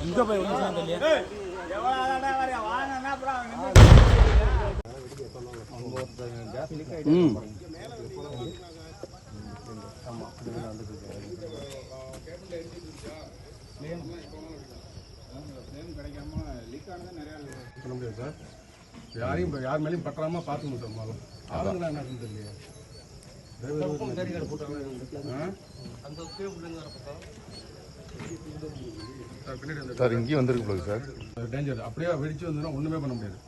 இங்க போய் யாரையும் யார் மேலேயும் பற்றாம பார்த்துக்கணும் சார் முதல்ல ஆளுங்களா என்ன தெரியலையா சார் இங்கேயும் வந்திருக்கு சார் டேஞ்சர் அப்படியே வெடிச்சு வந்ததுன்னா ஒண்ணுமே பண்ண முடியாது.